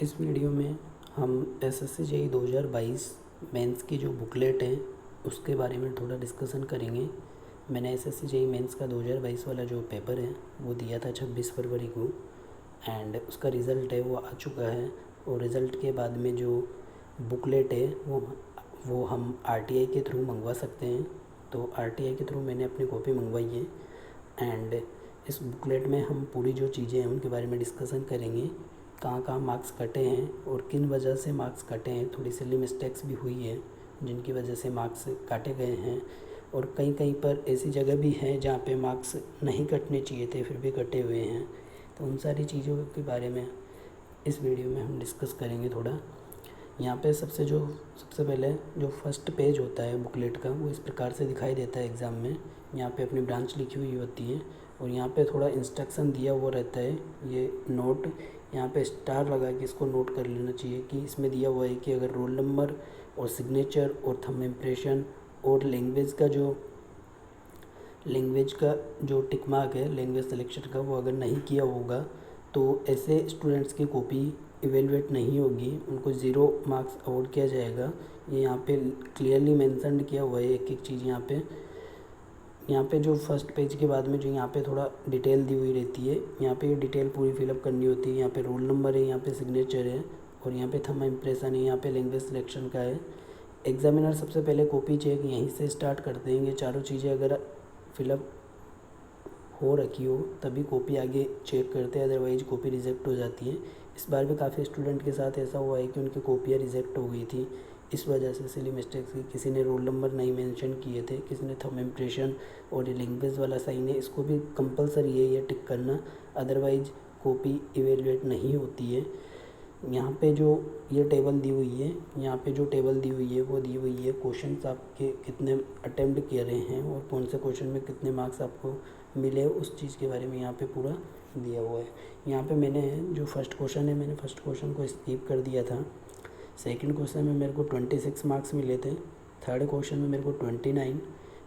इस वीडियो में हम एसएससी जेईई 2022 मेंस की जो बुकलेट है उसके बारे में थोड़ा डिस्कशन करेंगे। मैंने एसएससी जेईई मेंस का 2022 वाला जो पेपर है वो दिया था 26 फरवरी को एंड उसका रिज़ल्ट है वो आ चुका है। और रिज़ल्ट के बाद में जो बुकलेट है वो हम आरटीआई के थ्रू मंगवा सकते हैं। तो आरटीआई के थ्रू मैंने अपनी कॉपी मंगवाई है एंड इस बुकलेट में हम पूरी जो चीज़ें हैं उनके बारे में डिस्कशन करेंगे। कहाँ कहाँ मार्क्स कटे हैं और किन वजह से मार्क्स कटे हैं। थोड़ी सिली मिस्टेक्स भी हुई है जिनकी वजह से मार्क्स काटे गए हैं और कहीं कहीं पर ऐसी जगह भी हैं जहाँ पे मार्क्स नहीं कटने चाहिए थे फिर भी कटे हुए हैं। तो उन सारी चीज़ों के बारे में इस वीडियो में हम डिस्कस करेंगे थोड़ा। यहाँ पे सबसे पहले जो फर्स्ट पेज होता है बुकलेट का वो इस प्रकार से दिखाई देता है एग्ज़ाम में। यहाँ पे अपनी ब्रांच लिखी हुई होती है और यहाँ पे थोड़ा इंस्ट्रक्शन दिया हुआ रहता है। ये नोट यहाँ पे स्टार लगा के इसको नोट कर लेना चाहिए कि इसमें दिया हुआ है कि अगर रोल नंबर और सिग्नेचर और थंब इम्प्रेशन और लैंग्वेज का जो टिक मार्क है लैंग्वेज सिलेक्शन का वो अगर नहीं किया होगा तो ऐसे स्टूडेंट्स की कॉपी इवेलुएट नहीं होगी, उनको 0 मार्क्स अवॉर्ड किया जाएगा। ये यहाँ पे क्लियरली मेंशन किया हुआ है एक एक चीज़। यहाँ पे जो फर्स्ट पेज के बाद में जो यहाँ पे थोड़ा डिटेल दी हुई रहती है, यहाँ पे ये डिटेल पूरी फिलअप करनी होती है। यहाँ पे रोल नंबर है, यहाँ पे सिग्नेचर है और यहाँ पे थंब इम्प्रेशन है, यहाँ पे लैंग्वेज सिलेक्शन का है। एग्जामिनर सबसे पहले कॉपी चेक यहीं से स्टार्ट कर देंगे। चारों चीज़ें अगर फिलअप हो रखी हो तभी कॉपी आगे चेक करते हैं, अदरवाइज कॉपी रिजेक्ट हो जाती है। इस बार भी काफ़ी स्टूडेंट के साथ ऐसा हुआ है कि उनकी कॉपियाँ रिजेक्ट हो गई थी इस वजह से सिली मिस्टेक्स की। किसी ने रोल नंबर नहीं मेंशन किए थे, किसी ने थंब इम्प्रेशन और ये लैंग्वेज वाला साइन है इसको भी कंपलसरी है ये टिक करना, अदरवाइज कॉपी इवेलुएट नहीं होती है। यहाँ पे जो ये टेबल दी हुई है, यहाँ पे जो टेबल दी हुई है वो दी हुई है क्वेश्चंस आपके कितने अटेम्प्ट किए रहे हैं और कौन से क्वेश्चन में कितने मार्क्स आपको मिले उस चीज़ के बारे में यहाँ पे पूरा दिया हुआ है। यहाँ पे मैंने जो फर्स्ट क्वेश्चन है मैंने फर्स्ट क्वेश्चन को स्किप कर दिया था। सेकंड क्वेश्चन में मेरे को 26 मार्क्स मिले थे, थर्ड क्वेश्चन में मेरे को 29,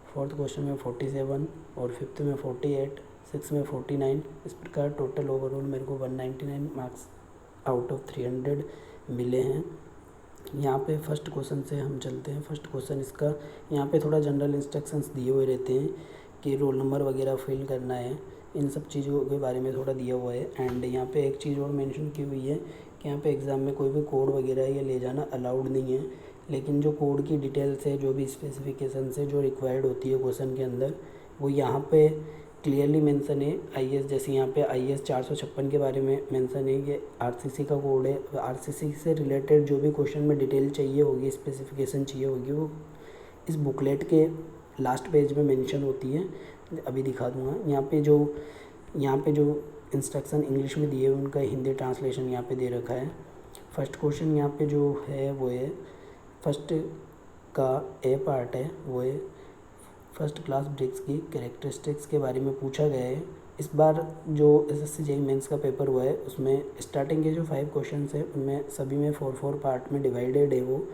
फोर्थ क्वेश्चन में 47 और फिफ्थ में 48, सिक्स में 49। इस प्रकार टोटल ओवरऑल मेरे को 199 मार्क्स आउट ऑफ 300 मिले हैं। यहाँ पे फर्स्ट क्वेश्चन से हम चलते हैं। फर्स्ट क्वेश्चन इसका यहाँ पे थोड़ा जनरल इंस्ट्रक्शंस दिए हुए रहते हैं कि रोल नंबर वगैरह फिल करना है, इन सब चीज़ों के बारे में थोड़ा दिया हुआ है। एंड यहाँ पे एक चीज़ और मेंशन की हुई है कि यहाँ पे एग्ज़ाम में कोई भी कोड वगैरह ये ले जाना अलाउड नहीं है, लेकिन जो कोड की डिटेल्स है, जो भी स्पेसिफिकेशन है जो रिक्वायर्ड होती है क्वेश्चन के अंदर, वो यहाँ पे क्लियरली मेंशन है। आईएएस जैसे यहाँ पे आईएएस 456 के बारे में मेंशन है कि आरसीसी का कोड है। आरसीसी से रिलेटेड जो भी क्वेश्चन में डिटेल चाहिए होगी, स्पेसिफिकेशन चाहिए होगी, वो इस बुकलेट के लास्ट पेज में मेंशन होती है। अभी दिखा दूँगा। यहाँ पे जो इंस्ट्रक्शन इंग्लिश में दिए उनका हिंदी ट्रांसलेशन यहाँ पे दे रखा है। फर्स्ट क्वेश्चन यहाँ पे जो है वो है फर्स्ट का ए पार्ट है, वो है फर्स्ट क्लास ब्रिक्स की कैरेक्टरिस्टिक्स के बारे में पूछा गया है। इस बार जो एसएससी जेईई मेंस का पेपर हुआ है उसमें स्टार्टिंग के जो 5 क्वेश्चंस है उनमें सभी में 4 पार्ट में डिवाइडेड है वो,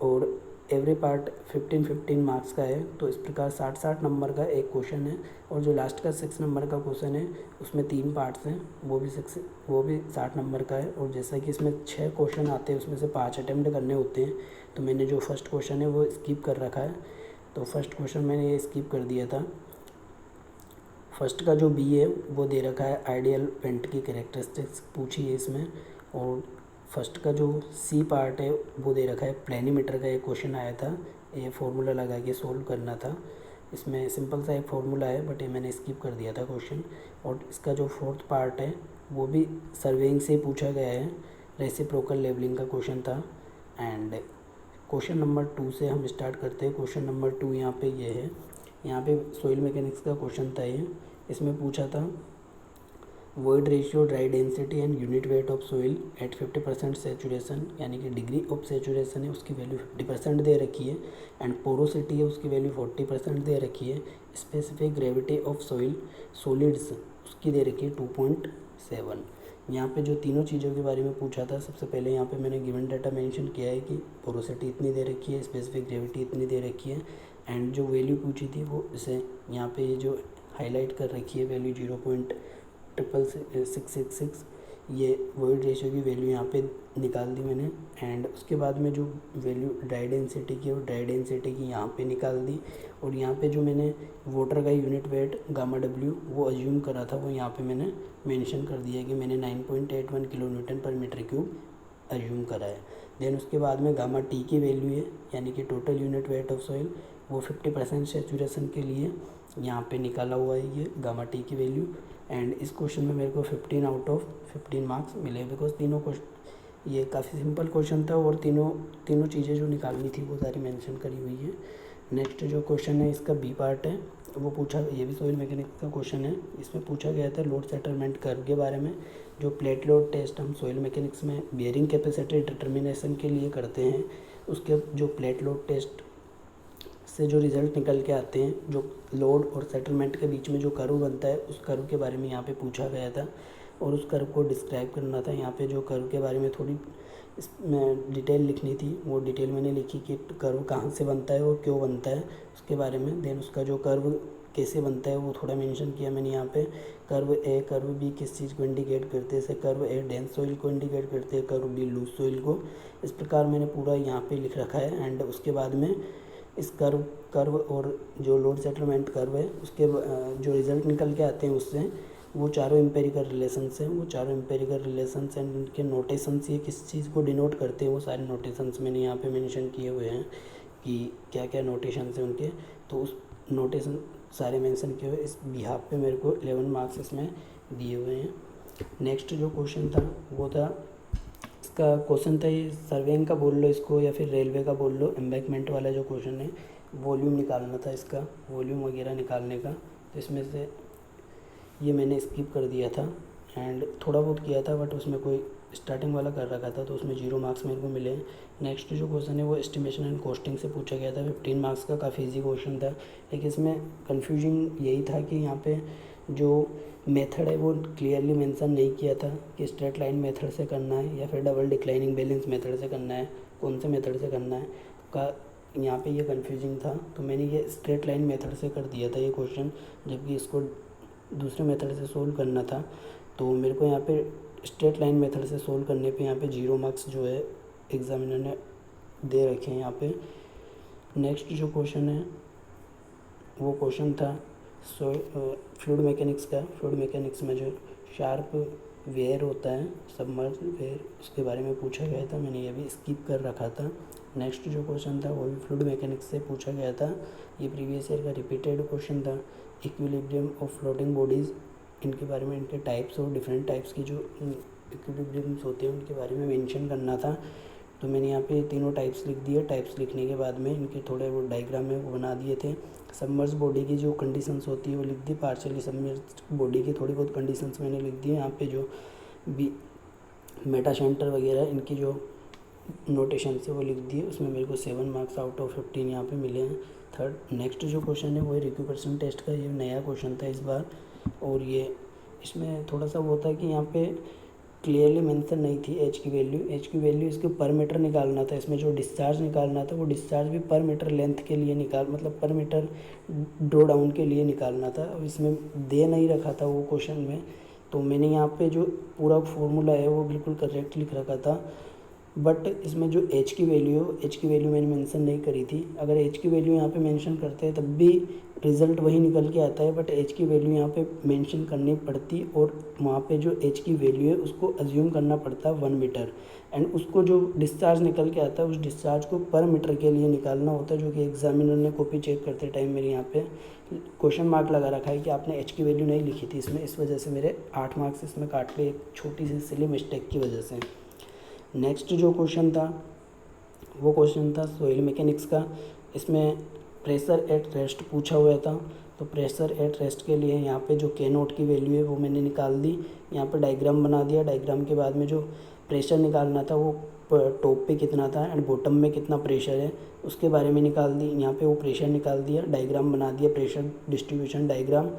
और एवरी पार्ट 15 मार्क्स का है। तो इस प्रकार 60 नंबर का एक क्वेश्चन है और जो लास्ट का 6 नंबर का क्वेश्चन है उसमें 3 पार्ट्स हैं, वो भी 60 नंबर का है। और जैसा कि इसमें 6 क्वेश्चन आते हैं उसमें से 5 अटैम्प्ट करने होते हैं, तो मैंने जो फर्स्ट क्वेश्चन है वो स्किप कर रखा है। तो फर्स्ट क्वेश्चन मैंने ये स्किप कर दिया था। फर्स्ट का जो बी है वो दे रखा है आइडियल पेंट की कैरेक्टरिस्टिक्स पूछी है इसमें। और फर्स्ट का जो सी पार्ट है वो दे रखा है प्लेनीमीटर का एक क्वेश्चन आया था, ये फार्मूला लगा के सोल्व करना था। इसमें सिंपल सा एक फार्मूला है बट ये मैंने स्किप कर दिया था क्वेश्चन। और इसका जो फोर्थ पार्ट है वो भी सर्वेइंग से पूछा गया है, रेसिप्रोकल लेवलिंग का क्वेश्चन था। एंड क्वेश्चन नंबर 2 से हम स्टार्ट करते हैं। क्वेश्चन नंबर 2 यहाँ पे ये है, यहाँ पे सोइल मैकेनिक्स का क्वेश्चन था ये। इसमें पूछा था void ratio, dry density and unit weight of soil at 50% saturation, यानी कि डिग्री ऑफ सेचुरेशन है उसकी वैल्यू 50% दे रखी है। एंड पोरोसिटी है उसकी वैल्यू 40% दे रखी है। Specific gravity of soil solids उसकी दे रखी है 2.7। यहाँ पे जो तीनों चीज़ों के बारे में पूछा था, सबसे पहले यहाँ पे मैंने गिवन डाटा मेंशन किया है कि पोरोसिटी इतनी दे रखी है, स्पेसिफिक ग्रेविटी इतनी दे रखी है। एंड जो वैल्यू पूछी थी वो इसे यहाँ पे ये जो हाईलाइट कर रखी है वैल्यू 0.666, ये वॉइड रेशियो की वैल्यू यहाँ पे निकाल दी मैंने। एंड उसके बाद में जो वैल्यू ड्राई डेंसिटी की, वो ड्राई डेंसिटी की यहाँ पे निकाल दी। और यहाँ पे जो मैंने वाटर का यूनिट वेट गामा डब्ल्यू वो अज्यूम करा था, वो यहाँ पे मैंने मेंशन कर दिया कि मैंने 9.81 किलो न्यूटन पर मीटर क्यूब अज्यूम करा है। देन उसके बाद में गामा टी की वैल्यू है, यानी कि total unit weight of soil, वो 50% सेचुरेशन के लिए यहाँ पे निकाला हुआ है ये गामा टी की वैल्यू। एंड इस क्वेश्चन में मेरे को 15 आउट ऑफ 15 मार्क्स मिले, बिकॉज तीनों क्वेश्चन ये काफ़ी सिंपल क्वेश्चन था और तीनों चीज़ें जो निकालनी थी वो सारी मेंशन करी हुई है। नेक्स्ट जो क्वेश्चन है इसका बी पार्ट है, वो पूछा, ये भी सॉइल मैकेनिक्स का क्वेश्चन है। इसमें पूछा गया था लोड सेटलमेंट कर्व के बारे में। जो प्लेट लोड टेस्ट हम सॉइल मैकेनिक्स में बियरिंग कैपेसिटी डिटर्मिनेशन के लिए करते हैं, उसके जो प्लेट लोड टेस्ट से जो रिज़ल्ट निकल के आते हैं, जो लोड और सेटलमेंट के बीच में जो कर्व बनता है, उस कर्व के बारे में यहाँ पे पूछा गया था और उस कर्व को डिस्क्राइब करना था। यहाँ पे जो कर्व के बारे में थोड़ी डिटेल लिखनी थी, वो डिटेल मैंने लिखी कि कर्व कहाँ से बनता है और क्यों बनता है उसके बारे में। देन उसका जो कर्व कैसे बनता है वो थोड़ा मेंशन किया मैंने यहाँ पे। कर्व ए कर्व बी किस चीज़ को इंडिकेट करते हैं, जैसे कर्व ए डेंस सॉइल को इंडिकेट करते हैं, कर्व बी लूज सॉइल को। इस प्रकार मैंने पूरा यहाँ पे लिख रखा है। एंड उसके बाद में इस कर्व और जो लोड सेटलमेंट कर्व है उसके जो रिज़ल्ट निकल के आते हैं उससे, वो चारों एम्पेरिकल रिलेशंस हैं। वो चारों एम्पेरिकल रिलेशंस एंड उनके नोटेशंस, ये किस चीज़ को डिनोट करते हैं, वो सारे नोटेशंस मैंने यहाँ पे मेंशन किए हुए हैं कि क्या क्या नोटेशंस हैं उनके। तो उस नोटेशन सारे मेंशन किए हुए, इस बिहाफ पे मेरे को 11 मार्क्स इसमें दिए हुए हैं। नेक्स्ट जो क्वेश्चन था वो था, इसका क्वेश्चन था, ये सर्वेइंग का बोल लो इसको या फिर रेलवे का बोल लो, एम्बैंकमेंट वाला जो क्वेश्चन है, वॉल्यूम निकालना था इसका, वॉल्यूम वगैरह निकालने का। तो इसमें से ये मैंने स्किप कर दिया था एंड थोड़ा बहुत किया था, बट उसमें कोई स्टार्टिंग वाला कर रखा था तो उसमें 0 मार्क्स मेरे को मिले। नेक्स्ट जो क्वेश्चन है वो एस्टिमेशन एंड कॉस्टिंग से पूछा गया था, 15 मार्क्स का, काफ़ी इजी क्वेश्चन था। लेकिन इसमें कन्फ्यूजिंग यही था कि यहाँ पे जो मेथड है वो क्लियरली मेंशन नहीं किया था कि स्ट्रेट लाइन मेथड से करना है या फिर डबल डिक्लाइनिंग बैलेंस मेथड से करना है, कौन से मेथड से करना है का, यहाँ पे ये कन्फ्यूजिंग था। तो मैंने ये स्ट्रेट लाइन मेथड से कर दिया था ये क्वेश्चन, जबकि इसको दूसरे मेथड से सोल्व करना था। तो मेरे को यहाँ पे स्ट्रेट लाइन मेथड से सोल्व करने पे यहाँ पे 0 मार्क्स जो है एग्जामिनर ने दे रखे हैं यहाँ पे। नेक्स्ट जो क्वेश्चन है वो क्वेश्चन था फ्लूइड मैकेनिक्स का। फ्लूइड मैकेनिक्स में जो शार्प वेयर होता है, सबमर्ज वेयर, उसके बारे में पूछा गया था, मैंने ये भी स्किप कर रखा था। नेक्स्ट जो क्वेश्चन था वो भी फ्लूइड मैकेनिक्स से पूछा गया था, ये प्रीवियस ईयर का रिपीटेड क्वेश्चन था। इक्विलिब्रियम ऑफ फ्लोटिंग बॉडीज़, इनके बारे में, इनके टाइप्स और डिफरेंट टाइप्स की जो इक्विलिब्रियम्स होते हैं उनके बारे में मेंशन करना था। तो मैंने यहाँ पे तीनों टाइप्स लिख दिए। टाइप्स लिखने के बाद में इनके थोड़े वो डायग्राम में वो बना दिए थे। सबमर्ज बॉडी की जो कंडीशंस होती है वो लिख दी, पार्शियली सबमर्ज बॉडी की थोड़ी बहुत कंडीशंस मैंने लिख दी। यहाँ पे जो बी मेटा सेंटर वगैरह इनकी जो नोटेशन से वो लिख दिए, उसमें मेरे को 7 मार्क्स आउट ऑफ 15 यहाँ पे मिले हैं। थर्ड नेक्स्ट जो क्वेश्चन है वो है रिक्यूपरेशन टेस्ट का, ये नया क्वेश्चन था इस बार। और ये इसमें थोड़ा सा वो होता है कि यहाँ पे क्लियरली मेंशन नहीं थी एच की वैल्यू इसके पर मीटर निकालना था। इसमें जो डिस्चार्ज निकालना था वो डिस्चार्ज भी पर मीटर लेंथ के लिए मतलब पर मीटर ड्रॉ डाउन के लिए निकालना था। अब इसमें दे नहीं रखा था वो क्वेश्चन में, तो मैंने यहाँ पे जो पूरा फॉर्मूला है वो बिल्कुल करेक्ट लिख रखा था। बट इसमें जो एच की वैल्यू मैंने मेंशन नहीं करी थी। अगर एच की वैल्यू यहाँ पे मेंशन करते हैं तब भी रिज़ल्ट वही निकल के आता है, बट एच की वैल्यू यहाँ पे मेंशन करनी पड़ती और वहाँ पे जो एच की वैल्यू है उसको अज्यूम करना पड़ता 1 मीटर। एंड उसको जो डिस्चार्ज निकल के आता है उस डिस्चार्ज को पर मीटर के लिए निकालना होता है, जो कि एग्जामिनर ने कॉपी चेक करते टाइम मेरे यहाँ पे क्वेश्चन मार्क लगा रखा है कि आपने एच की वैल्यू नहीं लिखी थी इसमें, इस वजह से मेरे 8 मार्क्स इसमें काट लिए, एक छोटी सी सिली मिस्टेक की वजह से। नेक्स्ट जो क्वेश्चन था वो क्वेश्चन था सॉइल मैकेनिक्स का। इसमें प्रेशर एट रेस्ट पूछा हुआ था। तो प्रेशर एट रेस्ट के लिए यहाँ पे जो के नोट की वैल्यू है वो मैंने निकाल दी। यहाँ पे डायग्राम बना दिया। डायग्राम के बाद में जो प्रेशर निकालना था वो टॉप पे कितना था एंड बॉटम में कितना प्रेशर है उसके बारे में निकाल दी। यहाँ पे वो प्रेशर निकाल दिया, डायग्राम बना दिया, प्रेशर डिस्ट्रीब्यूशन डायग्राम,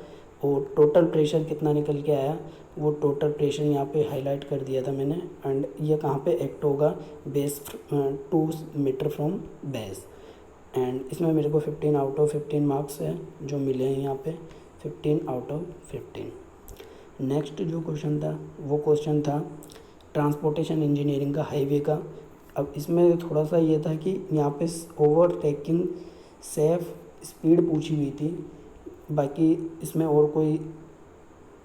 और टोटल प्रेशर कितना निकल के आया वो टोटल प्रेशर यहाँ पे हाईलाइट कर दिया था मैंने। एंड ये कहाँ पे एक्ट होगा, base 2 metre from base. And इसमें मेरे को 15 आउट ऑफ 15 मार्क्स है जो मिले हैं यहाँ पे, 15 आउट ऑफ 15। नेक्स्ट जो क्वेश्चन था वो क्वेश्चन था ट्रांसपोर्टेशन इंजीनियरिंग का, हाईवे का। अब इसमें थोड़ा सा ये था कि यहाँ पे ओवरटेकिंग सेफ स्पीड पूछी हुई थी, बाकी इसमें और कोई,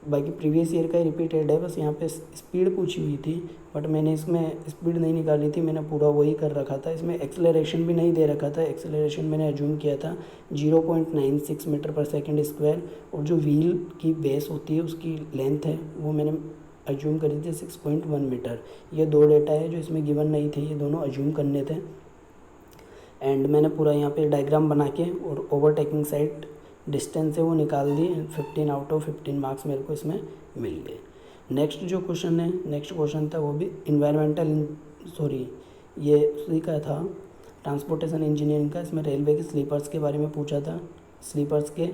बाकी प्रीवियस ईयर का ही रिपीटेड है, बस यहाँ पे स्पीड पूछी हुई थी, बट मैंने इसमें स्पीड नहीं निकाली थी, मैंने पूरा वही कर रखा था। इसमें एक्सेलरेशन भी नहीं दे रखा था, एक्सेलरेशन मैंने अज्यूम किया था 0.96 मीटर पर सेकंड स्क्वायर, और जो व्हील की बेस होती है उसकी लेंथ है वो मैंने अज्यूम करी थी 6.1 मीटर। ये दो डेटा है जो इसमें गिवन नहीं थे, ये दोनों अज्यूम करने थे। एंड मैंने पूरा यहाँ पे डायग्राम बना के और ओवरटेकिंग साइड डिस्टेंस है वो निकाल दी, 15 आउट ऑफ 15 मार्क्स मेरे को इसमें मिल गए। नेक्स्ट जो क्वेश्चन है, नेक्स्ट क्वेश्चन था वो भी ये उसी का था, ट्रांसपोर्टेशन इंजीनियरिंग का। इसमें रेलवे के स्लीपर्स के बारे में पूछा था, स्लीपर्स के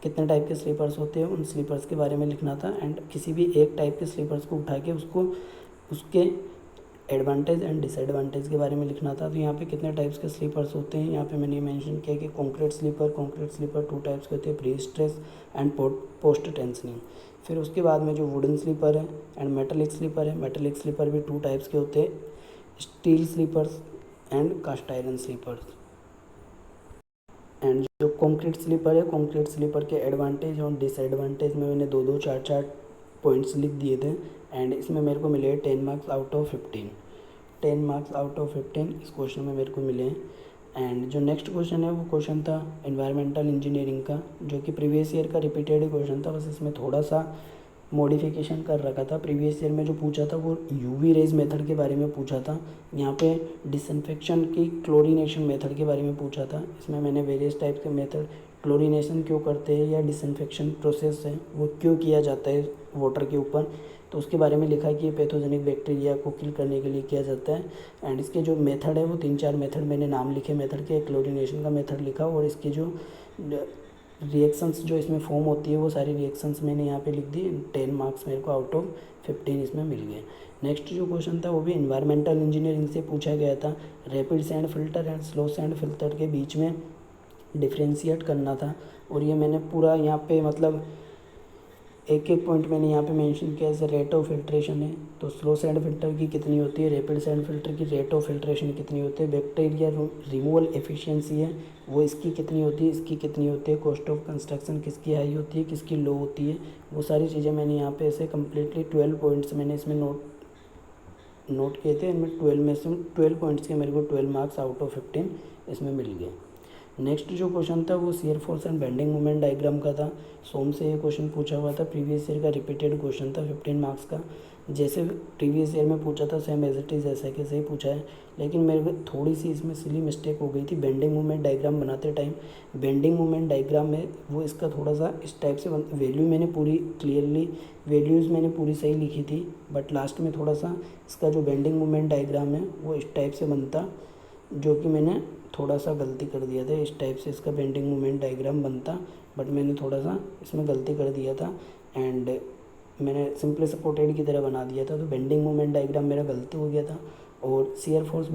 कितने टाइप के स्लीपर्स होते हैं उन स्लीपर्स के बारे में लिखना था, एंड किसी भी एक टाइप के स्लीपर्स को उठा के उसको उसके एडवांटेज एंड डिसएडवांटेज के बारे में लिखना था। तो यहाँ पे कितने टाइप्स के स्लीपर्स होते हैं, यहाँ पे मैंने मेंशन किया कि कंक्रीट स्लीपर 2 टाइप्स के होते हैं, pre stress and post tensioning. फिर उसके बाद में जो वुडन स्लीपर है एंड मेटेलिक स्लीपर है, मेटेलिक स्लीपर भी 2 टाइप्स के होते हैं, steel sleepers and cast iron sleepers. And जो कंक्रीट स्लीपर है, कंक्रीट स्लीपर के एडवांटेज और डिसएडवांटेज में मैंने 2-2 4-4 पॉइंट्स लिख दिए थे, एंड इसमें मेरे को मिले 10 marks out of 15, 10 marks out of 15 इस क्वेश्चन में मेरे को मिले हैं। एंड जो नेक्स्ट क्वेश्चन है वो क्वेश्चन था एनवायरमेंटल इंजीनियरिंग का, जो कि प्रीवियस ईयर का रिपीटेड क्वेश्चन था, बस इसमें थोड़ा सा मॉडिफिकेशन कर रखा था। प्रीवियस ईयर में जो पूछा था वो यूवी रेज मेथड के बारे में पूछा था, यहाँ पे डिसइंफेक्शन की क्लोरीनेशन मेथड के बारे में पूछा था। इसमें मैंने वेरियस टाइप के मेथड, क्लोरीनेशन क्यों करते हैं या डिसइंफेक्शन प्रोसेस है वो क्यों किया जाता है वाटर के ऊपर, तो उसके बारे में लिखा कि ये पैथोजेनिक बैक्टीरिया को किल करने के लिए किया जाता है। एंड इसके जो मेथड है वो 3-4 मेथड मैंने नाम लिखे मेथड के, क्लोरीनेशन का मेथड लिखा, और इसके जो रिएक्शंस जो इसमें फॉर्म होती है वो सारी रिएक्शंस मैंने यहाँ पे लिख दी। 10 मार्क्स मेरे को आउट ऑफ 15 इसमें मिल गए। नेक्स्ट जो क्वेश्चन था वो भी एनवायरमेंटल इंजीनियरिंग से पूछा गया था, rapid sand filter and slow sand filter के बीच में डिफ्रेंशिएट करना था, और ये मैंने पूरा यहाँ पे मतलब एक एक पॉइंट मैंने यहाँ पे मेंशन किया। जैसे रेट ऑफ फिल्ट्रेशन है तो स्लो सैंड फिल्टर की कितनी होती है, रैपिड सैंड फिल्टर की रेट ऑफ फिल्ट्रेशन कितनी होती है, बैक्टीरिया रिमूवल एफिशिएंसी है वो इसकी कितनी होती है, इसकी कितनी होती है, कॉस्ट ऑफ कंस्ट्रक्शन किसकी हाई होती है, किसकी लो होती है, वो सारी चीज़ें मैंने यहाँ पे ऐसे कम्प्लीटली 12 पॉइंट्स मैंने इसमें नोट किए थे। इनमें 12 में से 12 पॉइंट्स के मेरे को 12 मार्क्स आउट ऑफ 15 इसमें मिल गए। नेक्स्ट जो क्वेश्चन था वो shear force and bending moment diagram का था, सोम से ये क्वेश्चन पूछा हुआ था, प्रीवियस ईयर का रिपीटेड क्वेश्चन था 15 मार्क्स का। जैसे प्रीवियस ईयर में पूछा था सेम एज इट इज़ ऐसा कैसे ही पूछा है, लेकिन मेरे को थोड़ी सी इसमें सिली मिस्टेक हो गई थी। बेंडिंग मोमेंट डायग्राम बनाते टाइम बेंडिंग मोमेंट डायग्राम में वो इसका थोड़ा सा इस टाइप से वैल्यू मैंने पूरी क्लियरली वैल्यूज़ मैंने पूरी सही लिखी थी, बट लास्ट में थोड़ा सा इसका जो बेंडिंग मोमेंट डायग्राम है वो इस टाइप से बनता, जो कि मैंने थोड़ा सा गलती कर दिया था। इस टाइप से इसका बेंडिंग मोमेंट डायग्राम बनता, बट मैंने थोड़ा सा इसमें गलती कर दिया था, एंड मैंने सिंपली सपोर्टेड की तरह बना दिया था, तो बेंडिंग मोमेंट डायग्राम मेरा गलती हो गया था, और शियर फोर्स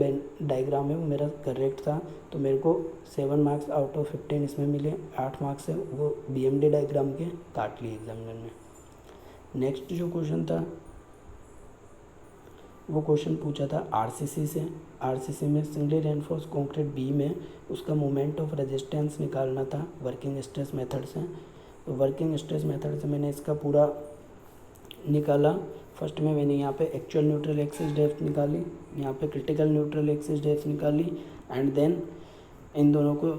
डायग्राम है वो मेरा करेक्ट था। तो मेरे को 7 मार्क्स आउट ऑफ 15 इसमें मिले, 8 मार्क्स है वो BMD डायग्राम के काट लिए एग्जामिनर में। नेक्स्ट जो क्वेश्चन था वो क्वेश्चन पूछा था RCC से। RCC में सिंगली रेनफोर्स कंक्रीट बीम है, उसका मोमेंट ऑफ रेजिस्टेंस निकालना था वर्किंग स्ट्रेस मेथड से। तो वर्किंग स्ट्रेस मेथड से मैंने इसका पूरा निकाला। फर्स्ट में मैंने यहाँ पे एक्चुअल न्यूट्रल एक्सिस डेप्थ निकाली, यहाँ पे क्रिटिकल न्यूट्रल एक्सिस डेप्थ निकाली, एंड देन इन दोनों को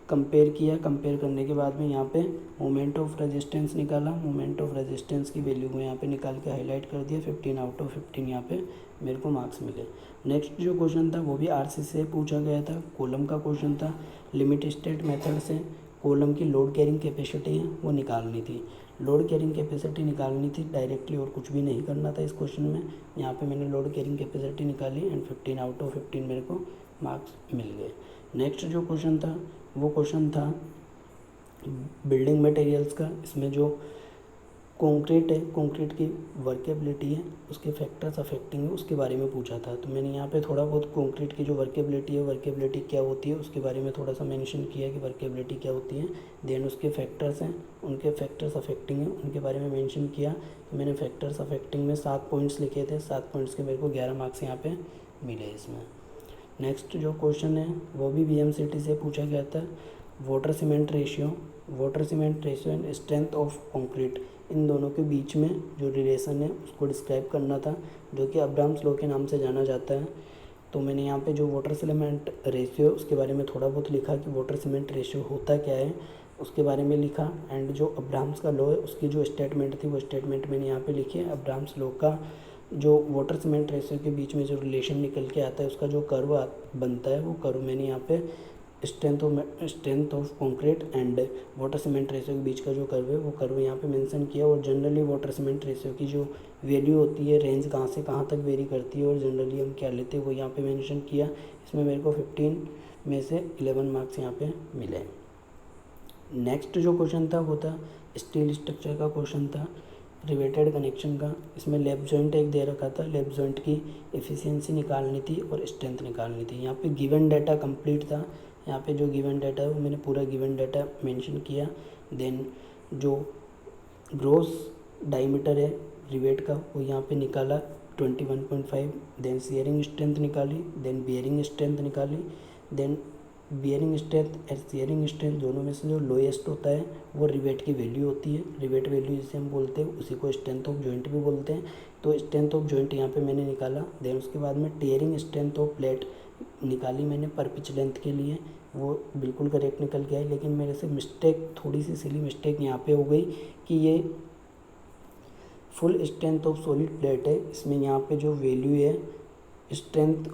कंपेयर किया। कंपेयर करने के बाद में यहाँ पे मोमेंट ऑफ रेजिस्टेंस निकाला, मोमेंट ऑफ रेजिस्टेंस की वैल्यू को यहाँ पे निकाल के हाईलाइट कर दिया। 15 आउट ऑफ 15 यहाँ पे मेरे को मार्क्स मिले। नेक्स्ट जो क्वेश्चन था वो भी RCC से पूछा गया था, कॉलम का क्वेश्चन था। लिमिट स्टेट मेथड से कॉलम की लोड कैरिंग कैपेसिटी है वो निकालनी थी, लोड कैरिंग कैपेसिटी निकालनी थी डायरेक्टली, और कुछ भी नहीं करना था इस क्वेश्चन में। यहाँ पे मैंने लोड कैरिंग कैपेसिटी निकाली, एंड 15 आउट ऑफ 15 मेरे को मार्क्स मिल गए। नेक्स्ट जो क्वेश्चन था वो क्वेश्चन था बिल्डिंग मटेरियल्स का। इसमें जो कंक्रीट है, कंक्रीट की वर्केबिलिटी है, उसके फैक्टर्स अफेक्टिंग है, उसके बारे में पूछा था। तो मैंने यहाँ पे थोड़ा बहुत कंक्रीट की जो वर्केबिलिटी है, वर्केबिलिटी क्या होती है उसके बारे में थोड़ा सा मेंशन किया कि वर्केबिलिटी क्या होती है। देन उसके फैक्टर्स हैं, उनके फैक्टर्स अफेक्टिंग है, उनके बारे में मेंशन किया। तो मैंने फैक्टर्स अफेक्टिंग में 7 पॉइंट्स लिखे थे, 7 पॉइंट्स के मेरे को 11 मार्क्स यहाँ पे मिले इसमें। नेक्स्ट जो क्वेश्चन है वो भी BMCT से पूछा गया था। Water cement ratio and strength of concrete, इन दोनों के बीच में जो रिलेशन है उसको डिस्क्राइब करना था, जो कि अब्राहम्स लॉ के नाम से जाना जाता है। तो मैंने यहाँ पे जो वाटर सीमेंट रेशियो है उसके बारे में थोड़ा बहुत लिखा कि वाटर सीमेंट रेशियो होता क्या है, उसके बारे में लिखा। एंड जो अब्राहम्स का लॉ है उसकी जो स्टेटमेंट थी वो स्टेटमेंट मैंने यहाँ पे लिखी है। अब्राहम्स लॉ का जो वाटर सीमेंट रेशियो के बीच में जो रिलेशन निकल के आता है उसका जो कर्व बनता है, वो कर्व मैंने यहाँ पे strength of concrete and water cement ratio के बीच का जो कर्व है वो कर्व यहाँ पे मेंशन किया। और जनरली वाटर सीमेंट रेशियो की जो वैल्यू होती है, रेंज कहाँ से कहाँ तक वेरी करती है और जनरली हम क्या लेते हैं वो यहाँ पे मेंशन किया। इसमें मेरे को 15 में से 11 मार्क्स यहाँ पे मिले। नेक्स्ट जो क्वेश्चन था वो था स्टील स्ट्रक्चर का क्वेश्चन था, रिवेटेड कनेक्शन का। इसमें लेफ्ट जॉइंट एक दे रखा था, लेफ्ट जॉइंट की एफिशिएंसी निकालनी थी और स्ट्रेंथ निकालनी थी। यहाँ पे गिवन डाटा कंप्लीट था, यहाँ पे जो गिवन डाटा है वो मैंने पूरा गिवन डाटा मेंशन किया। देन जो ग्रोस डायमीटर है रिवेट का वो यहाँ पे निकाला 21.5। देन शेयरिंग स्ट्रेंथ निकाली, देन बियरिंग स्ट्रेंथ निकाली। देन बियरिंग स्ट्रेंथ और शेयरिंग स्ट्रेंथ दोनों में से जो लोएस्ट होता है वो रिवेट की वैल्यू होती है। रिवेट वैल्यू जिसे हम बोलते हैं उसी को स्ट्रेंथ ऑफ जॉइंट भी बोलते हैं। तो स्ट्रेंथ ऑफ जॉइंट यहाँ पे मैंने निकाला। देन उसके बाद में टेयरिंग स्ट्रेंथ ऑफ प्लेट निकाली मैंने पर पिच लेंथ के लिए, वो बिल्कुल करेक्ट निकल गया है। लेकिन मेरे से मिस्टेक, थोड़ी सी सिली मिस्टेक यहाँ पे हो गई कि ये full strength of solid plate है, इसमें यहाँ पे जो वैल्यू है स्ट्रेंथ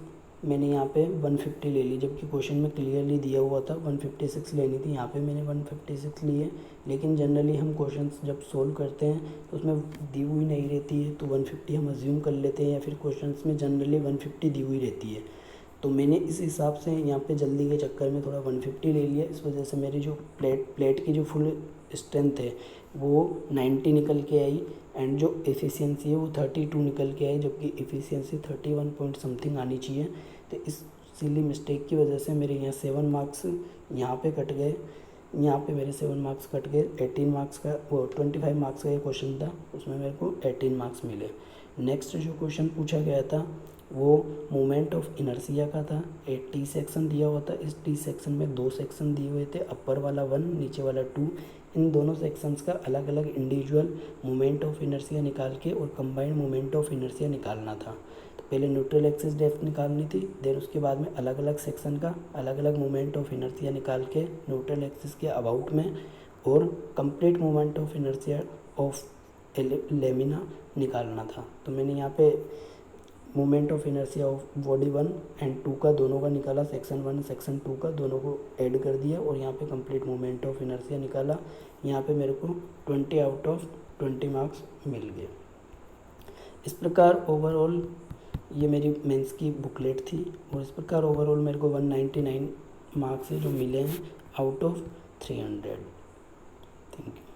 मैंने यहाँ पे 150 ले ली, जबकि क्वेश्चन में क्लियरली दिया हुआ था 156 लेनी थी। यहाँ पे मैंने 156 ली है। लेकिन जनरली हम क्वेश्चंस जब सोल्व करते हैं तो उसमें दी हुई नहीं रहती है, तो 150 हम अज्यूम कर लेते हैं, या फिर क्वेश्चंस में जनरली 150 दी हुई रहती है। तो मैंने इस हिसाब से यहाँ पे जल्दी के चक्कर में थोड़ा 150 ले लिया। इस वजह से मेरी जो प्लेट की जो फुल स्ट्रेंथ है वो 90 निकल के आई एंड जो एफिशिएंसी है वो 32 निकल के आई, जबकि एफिशिएंसी 31 पॉइंट समथिंग आनी चाहिए। तो इस सिली मिस्टेक की वजह से मेरे यहाँ 7 मार्क्स यहाँ पे कट गए, यहाँ पे मेरे 7 मार्क्स कट गए। 18 मार्क्स का वो 25 मार्क्स का ये क्वेश्चन था, उसमें मेरे को 18 मार्क्स मिले। नेक्स्ट जो क्वेश्चन पूछा गया था वो मोमेंट ऑफ इनर्शिया का था। एक टी सेक्शन दिया हुआ था, इस टी सेक्शन में 2 सेक्शन दिए हुए थे, अपर वाला 1 नीचे वाला 2। इन दोनों सेक्शंस का अलग अलग इंडिविजुअल मोमेंट ऑफ इनर्शिया निकाल के और कंबाइंड मोमेंट ऑफ इनर्शिया निकालना था। तो पहले न्यूट्रल एक्सिस डेप्थ निकालनी थी, देन उसके बाद में अलग अलग सेक्शन का अलग अलग मोमेंट ऑफ इनर्शिया निकाल के न्यूट्रल एक्सिस के अबाउट में और complete moment of inertia of lamina निकालना था। तो मैंने यहाँ पे moment of inertia of body 1 and 2 का दोनों का निकाला, सेक्शन 1 सेक्शन 2 का दोनों को ऐड कर दिया और यहाँ पे कंप्लीट मोमेंट ऑफ इनर्शिया निकाला। यहाँ पे मेरे को 20 आउट ऑफ 20 मार्क्स मिल गए। इस प्रकार ओवरऑल ये मेरी मेंस की बुकलेट थी और इस प्रकार ओवरऑल मेरे को 199 मार्क्स है जो मिले हैं आउट ऑफ 300। Thank you.